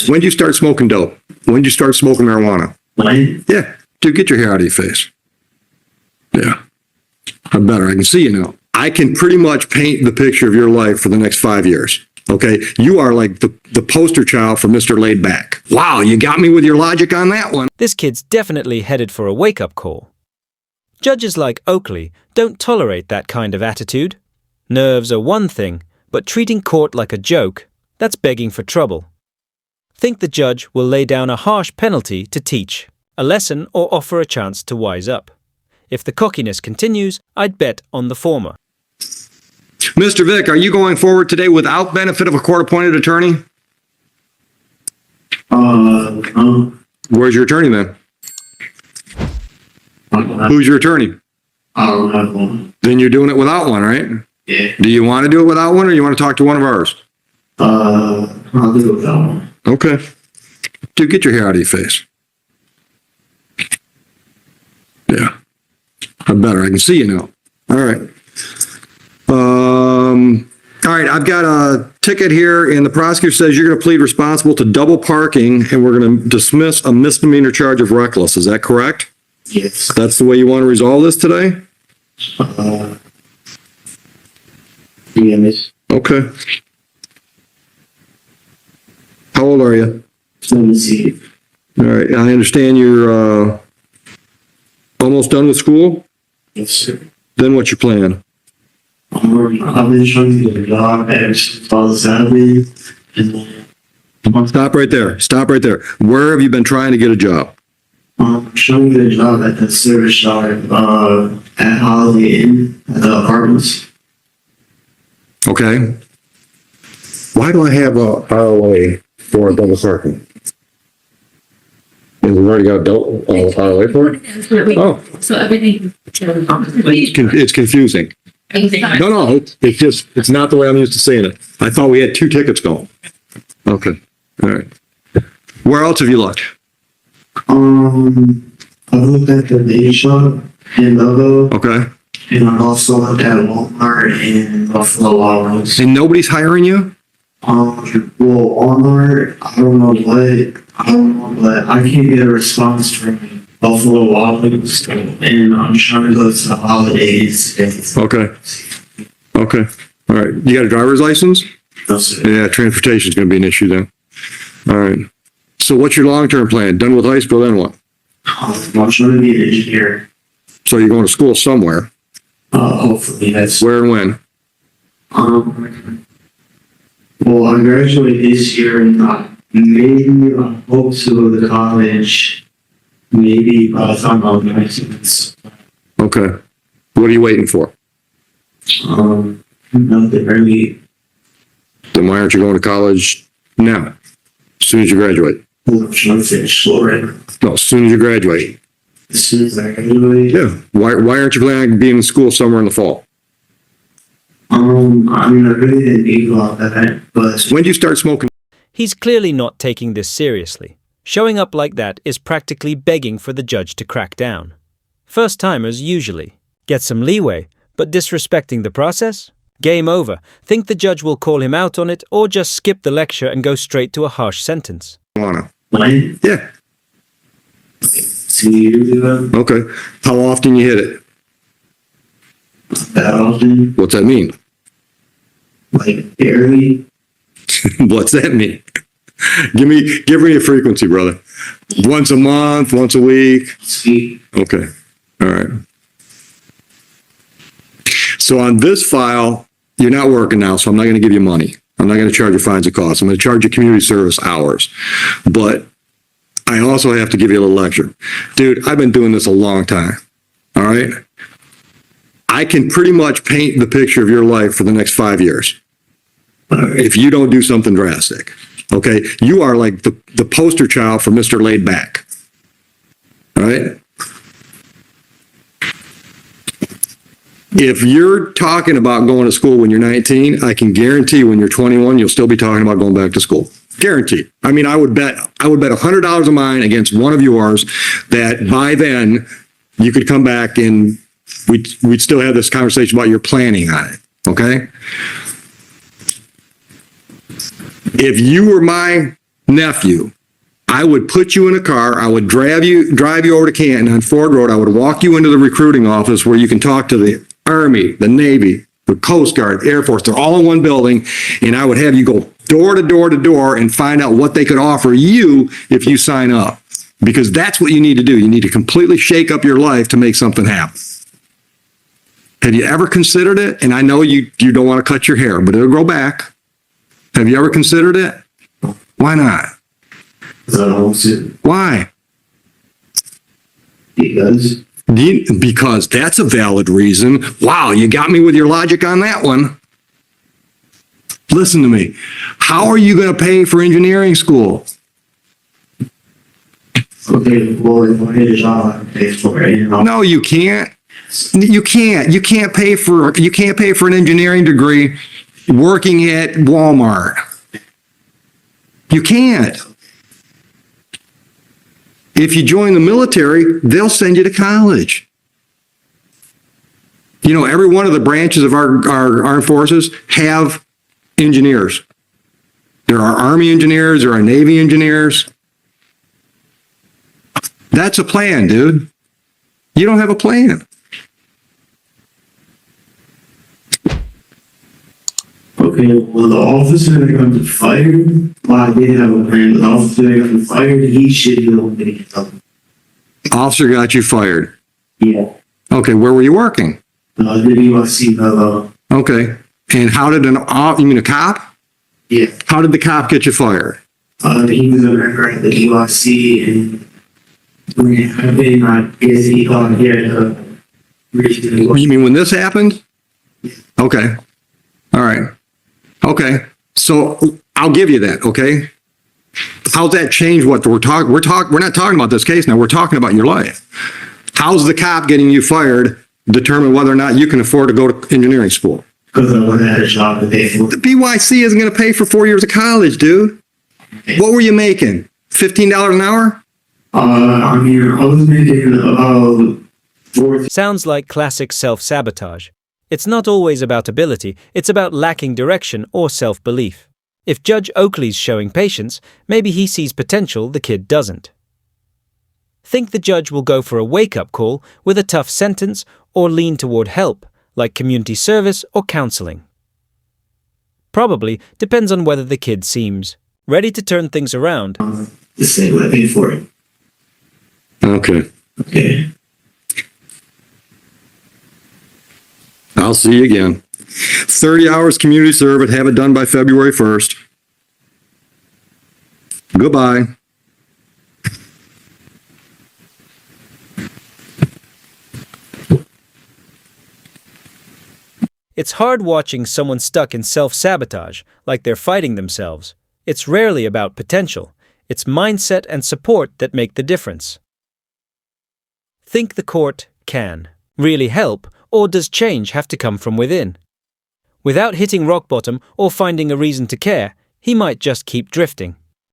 When did you start smoking dope? When did you start smoking marijuana? When? Yeah. Dude, get your hair out of your face. Yeah. I'm better. I can see you now. I can pretty much paint the picture of your life for the next 5 years. Okay? You are like the poster child for Mr. Laid Back. Wow, you got me with your logic on that one. This kid's definitely headed for a wake-up call. Judges like Oakley don't tolerate that kind of attitude. Nerves are one thing, but treating court like a joke, that's begging for trouble. Think the judge will lay down a harsh penalty to teach, a lesson or offer a chance to wise up. If the cockiness continues, I'd bet on the former. Mr. Vick, are you going forward today without benefit of a court-appointed attorney? No. Where's your attorney then? Who's your attorney? I don't have one. Then you're doing it without one, right? Yeah. Do you want to do it without one, or you want to talk to one of ours? I'll do it without one. Okay. Dude, get your hair out of your face. Yeah. I'm better. I can see you now. All right. All right, I've got a ticket here, and the prosecutor says you're going to plead responsible to double parking, and we're going to dismiss a misdemeanor charge of reckless. Is that correct? Yes. That's the way you want to resolve this today? Yeah, miss. Okay. How old are you? 17. All right, I understand you're almost done with school? Yes, sir. Then what's your plan? I've been trying to get a job ever since I was 7. And then Stop right there. Stop right there. Where have you been trying to get a job? I'm trying to get a job at the service yard at Holiday Inn at the apartments. Okay. Why do I have a ROA for a double parking? We've already got a ROA for it? Oh, So everything. it's confusing. No, it's not the way I'm used to saying it. I thought we had 2 tickets going. Okay, all right. Where else have you looked? I looked at the baby shop in Logo, Okay. and I also looked at Walmart and Buffalo Wild Wings. And nobody's hiring you? Well, Walmart, I don't know, but I can't get a response from Buffalo Wild Wings, and I'm trying to go to the holidays. Okay. Okay. All right. You got a driver's license? No, sir. Yeah, transportation's gonna be an issue then. All right. So what's your long-term plan? Done with high school, then what? I'm trying to be an engineer. So you're going to school somewhere. Hopefully that's. Where and when? Well, I graduate this year, and maybe I hope to go to college. Maybe by the time I'm 19. Okay. What are you waiting for? Nothing really. Then why aren't you going to college now? As soon as you graduate? I'm trying to finish school right now. No, as soon as you graduate. As soon as I graduate. Yeah. Why aren't you planning on being in school somewhere in the fall? I mean, I really didn't think about that, but When did you start smoking? He's clearly not taking this seriously. Showing up like that is practically begging for the judge to crack down. First-timers usually get some leeway, but disrespecting the process? Game over. Think the judge will call him out on it, or just skip the lecture and go straight to a harsh sentence. Marijuana. when? Yeah. 2 years ago, Okay. How often you hit it? that often, What's that mean? like barely. What's that mean? Give me a frequency, brother. Once a month, once a week. Speak. Okay. All right. So on this file, you're not working now, so I'm not going to give you money. I'm not going to charge you fines and costs. I'm going to charge you community service hours. But I also have to give you a little lecture. Dude, I've been doing this a long time. All right? I can pretty much paint the picture of your life for the next 5 years. If you don't do something drastic. Okay? You are like the poster child for Mr. Laid Back. All right? If you're talking about going to school when you're 19, I can guarantee when you're 21, you'll still be talking about going back to school. Guaranteed. I mean, I would bet $100 of mine against one of yours that by then you could come back and we'd still have this conversation about your planning on it. Okay? If you were my nephew, I would put you in a car, I would drive you over to Canton on Ford Road, I would walk you into the recruiting office where you can talk to the Army, the Navy, the Coast Guard, Air Force, they're all in one building, and I would have you go door to door to door and find out what they could offer you if you sign up. Because that's what you need to do. You need to completely shake up your life to make something happen. Have you ever considered it? And I know you don't want to cut your hair, but it'll grow back. Have you ever considered it? Why not? Why? Because that's a valid reason. Wow, you got me with your logic on that one. Listen to me. How are you going to pay for engineering school? Okay, well, if I get a job, I can pay for it. No, you can't. You can't pay for an engineering degree working at Walmart. You can't. If you join the military, they'll send you to college. You know, every one of the branches of our armed forces have engineers. There are Army engineers, there are Navy engineers. That's a plan, dude. You don't have a plan. Okay, well, the officer that got fired, well, I did have a plan, but the officer that got fired, he should be able to get something. Officer got you fired. Yeah. Okay, where were you working? The USC fellow. Okay, and how did you mean a cop? Yeah. How did the cop get you fired? He was a member at the USC, and I've been, I guess he got here to You mean when this happened? Okay. All right. Okay. So I'll give you that. Okay. How's that change what we're talking? We're not talking about this case now. We're talking about your life. How's the cop getting you fired determine whether or not you can afford to go to engineering school? Because I wasn't at a job to pay for. The BYC isn't going to pay for 4 years of college, dude. What were you making? $15 an hour? I mean, I was making about 4. Sounds like classic self-sabotage. It's not always about ability, it's about lacking direction or self-belief. If Judge Oakley's showing patience, maybe he sees potential the kid doesn't. Think the judge will go for a wake-up call with a tough sentence or lean toward help, like community service or counseling. Probably depends on whether the kid seems ready to turn things around. The same way I paid for it. Okay. Okay. I'll see you again. 30 hours community service. Have it done by February 1st. Goodbye. It's hard watching someone stuck in self-sabotage, like they're fighting themselves. It's rarely about potential. It's mindset and support that make the difference. Think the court can really help, or does change have to come from within? Without hitting rock bottom or finding a reason to care, he might just keep drifting.